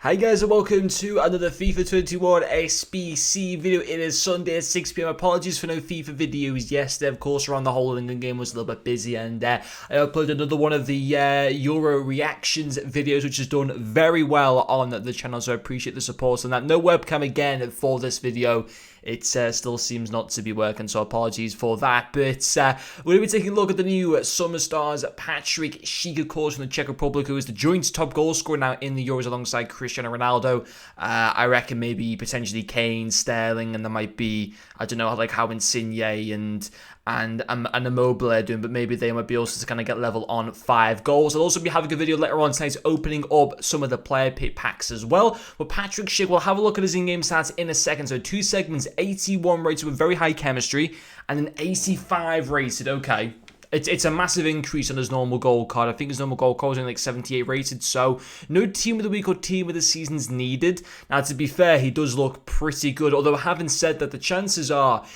Hi guys and welcome to another FIFA 21 SBC video. It is Sunday at 6 PM. Apologies for no FIFA videos yesterday. Of course, around the whole England game was a little bit busy, and I uploaded another one of the Euro reactions videos, which has done very well on the channel, so I appreciate the support on that. No webcam again for this video. It still seems not to be working, so apologies for that. But we're going to be taking a look at the new summer stars, Patrik Schick, of course, from the Czech Republic, who is the joint top goal scorer now in the Euros alongside Cristiano Ronaldo. I reckon maybe potentially Kane, Sterling, and there might be, I don't know, like how Insigne and Immobile are doing, but maybe they might be also to kind of get level on 5 goals. I'll also be having a video later on tonight opening up some of the player pick packs as well. But Patrik Schick, we'll have a look at his in-game stats in a second. So 2 segments, 81 rated with very high chemistry and an 85 rated. Okay. It's a massive increase on his normal goal card. I think his normal goal card is only like 78 rated, so no team of the week or team of the season's needed. Now, to be fair, he does look pretty good, although having said that, the chances are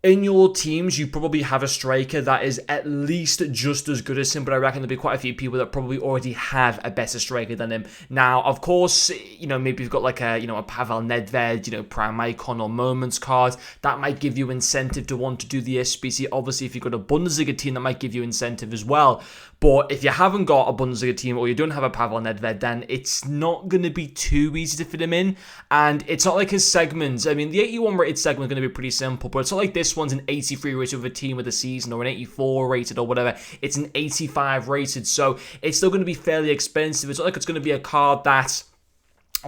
in your teams, you probably have a striker that is at least just as good as him, but I reckon there'll be quite a few people that probably already have a better striker than him. Now, of course, maybe you've got like a Pavel Nedved, Prime Icon or Moments card. That might give you incentive to want to do the SBC. Obviously, if you've got a Bundesliga team, that might give you incentive as well. But if you haven't got a Bundesliga team or you don't have a Pavel Nedved, then it's not going to be too easy to fit him in. And it's not like his segments. I mean, the 81 rated segment is going to be pretty simple, but it's not like this one's an 83 rated with a team of the season or an 84 rated or whatever. It's an 85 rated, so it's still going to be fairly expensive. It's not like it's going to be a card that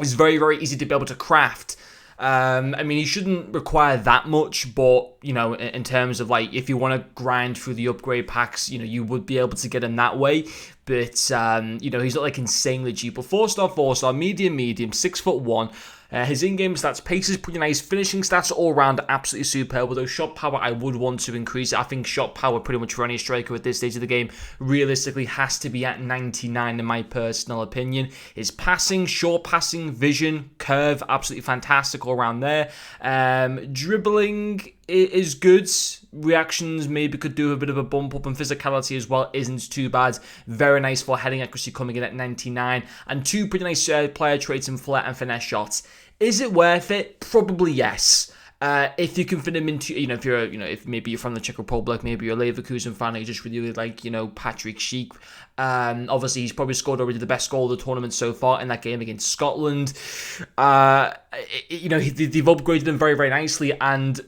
is very, very easy to be able to craft. I mean, you shouldn't require that much, but, in terms of, like, if you want to grind through the upgrade packs, you would be able to get him that way. But, he's not, like, insanely cheap. But 4-star, medium, 6'1". His in-game stats, pace is pretty nice. Finishing stats all around absolutely superb. Although shot power, I would want to increase it. I think shot power pretty much for any striker at this stage of the game realistically has to be at 99 in my personal opinion. His passing, short passing, vision, curve, absolutely fantastic all around there. Dribbling is good. Reactions maybe could do a bit of a bump up, and physicality as well isn't too bad. Very nice for heading accuracy coming in at 99, and 2 pretty nice player traits in flair and finesse shots. Is it worth it? Probably yes. If you can fit him into, if maybe you're from the Czech Republic, maybe you're a Leverkusen fan, and you just really like, Patrik Schick. Obviously, he's probably scored already the best goal of the tournament so far in that game against Scotland. They've upgraded him very, very nicely, and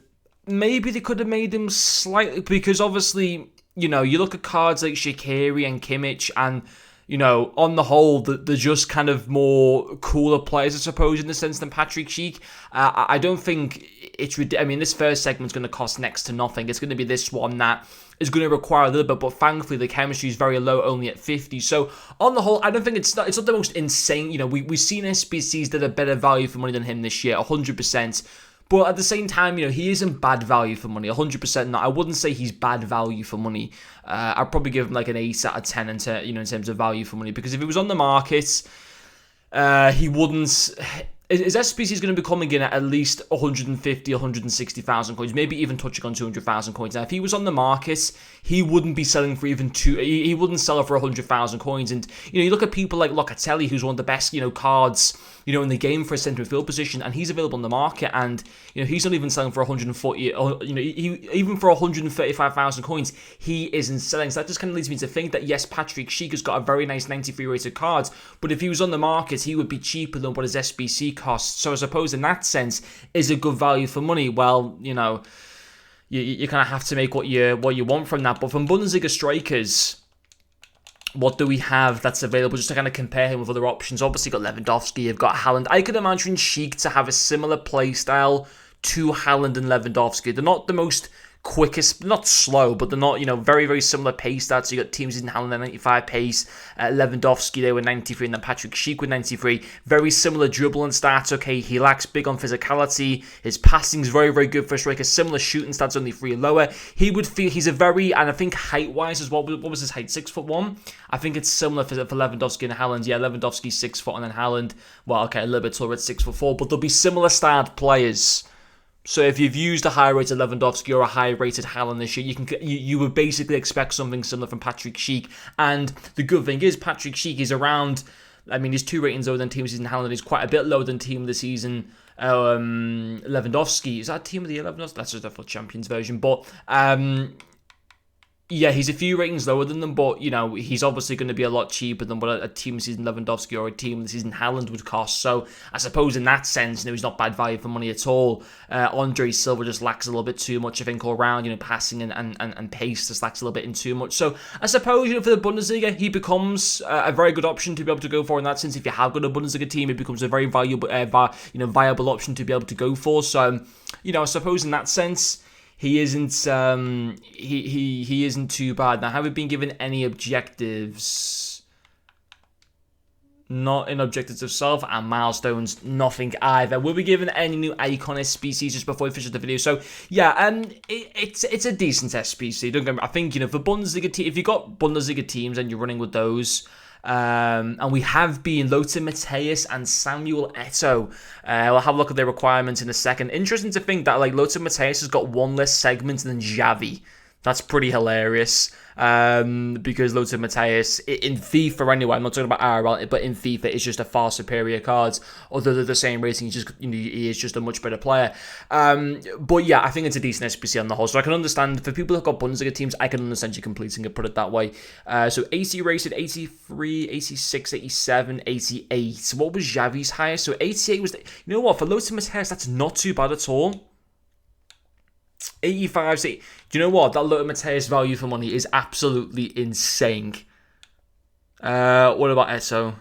maybe they could have made him slightly, because obviously, you look at cards like Shaqiri and Kimmich, and on the whole, they're just kind of more cooler players, I suppose, in the sense than Patrik Schick. I don't think it's ridiculous. I mean, this first segment's going to cost next to nothing. It's going to be this one that is going to require a little bit, but thankfully the chemistry is very low, only at 50. So on the whole, I don't think it's not the most insane. We've seen SBCs that are better value for money than him this year, 100%. But at the same time, he isn't bad value for money, 100% not. I wouldn't say he's bad value for money. I'd probably give him like an 8 out of 10 in terms of value for money. Because if it was on the market, he wouldn't. His SBC is going to be coming in at least 150, 160,000 coins, maybe even touching on 200,000 coins. Now, if he was on the market, he wouldn't be selling for even he wouldn't sell for 100,000 coins. And, you look at people like Locatelli, who's one of the best, cards, in the game for a centre midfield position, and he's available on the market, and, he's not even selling for 140, even for 135,000 coins, he isn't selling. So that just kind of leads me to think that, yes, Patrik Schick has got a very nice 93 rated card, but if he was on the market, he would be cheaper than what his SBC costs. So I suppose in that sense, is a good value for money. Well, you kind of have to make what you want from that. But from Bundesliga strikers, what do we have that's available just to kind of compare him with other options? Obviously, you've got Lewandowski, you've got Haaland. I could imagine Schick to have a similar play style to Haaland and Lewandowski. They're not the most quickest, not slow, but they're not, very, very similar pace stats. So you got teams in Haaland at 95 pace, Lewandowski they were 93, and then Patrik Schick with 93. Very similar dribbling stats. Okay, he lacks big on physicality. His passing is very, very good for a striker. Similar shooting stats, only 3 lower. He would feel he's a very, and I think height-wise as well. What was his height? 6'1". I think it's similar for Lewandowski and Haaland. Yeah, Lewandowski's 6 foot, and then Haaland, well, okay, a little bit taller at 6'4", but they'll be similar styled players. So if you've used a high-rated Lewandowski or a high-rated Haaland this year, you would basically expect something similar from Patrik Schick. And the good thing is Patrik Schick is around I mean, he's 2 ratings lower than Team of the Season Haaland. He's quite a bit lower than Team of the Season Lewandowski. Is that Team of the Year Lewandowski? That's just a full Champions version. But yeah, he's a few ratings lower than them, but, you know, he's obviously going to be a lot cheaper than what a Team of the Season Lewandowski or a Team of the Season Haaland would cost. So I suppose in that sense, you know, he's not bad value for money at all. Andre Silva just lacks a little bit too much, I think, all around. You know, passing and pace just lacks a little bit in too much. So I suppose, you know, for the Bundesliga, he becomes a very good option to be able to go for in that sense. If you have got a Bundesliga team, it becomes a very valuable, viable option to be able to go for. So, you know, I suppose in that sense, he isn't he isn't too bad. Now, have we been given any objectives? Not in objectives of self, and milestones, nothing either. Will we given any new icon SBCs just before we finish the video? So yeah, it's a decent SBC. Don't get me. I think, you know, for Bundesliga if you got Bundesliga teams and you're running with those. And we have been Lothar Matthäus and Samuel Eto'o. We'll have a look at their requirements in a second. Interesting to think that, like, Lothar Matthäus has got one less segment than Xavi. That's pretty hilarious. Because Lothar Matthäus, in FIFA anyway, I'm not talking about IRL, but in FIFA, is just a far superior card. Although they're the same rating, he is just a much better player. But yeah, I think it's a decent SBC on the whole. So I can understand, for people who've got Bundesliga teams, I can understand you completing it, put it that way. So 80 rated, 83, 86, 87, 88. So what was Xavi's highest? So 88 was, you know what, for Lothar Matthäus, that's not too bad at all. 85, do you know what? That Lothar Matthäus value for money is absolutely insane. What about Eto'o?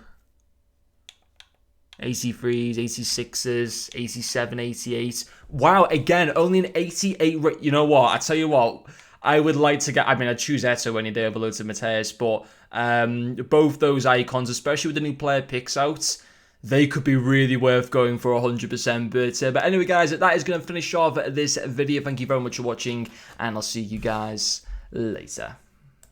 83s, 86s, 87, 88. Wow, again, only an 88. You know what? I tell you what, I would like to get, I mean, I'd choose Eto'o any day over Lothar Matthäus, but both those icons, especially with the new player picks out, they could be really worth going for 100%. But anyway, guys, that is going to finish off this video. Thank you very much for watching, and I'll see you guys later.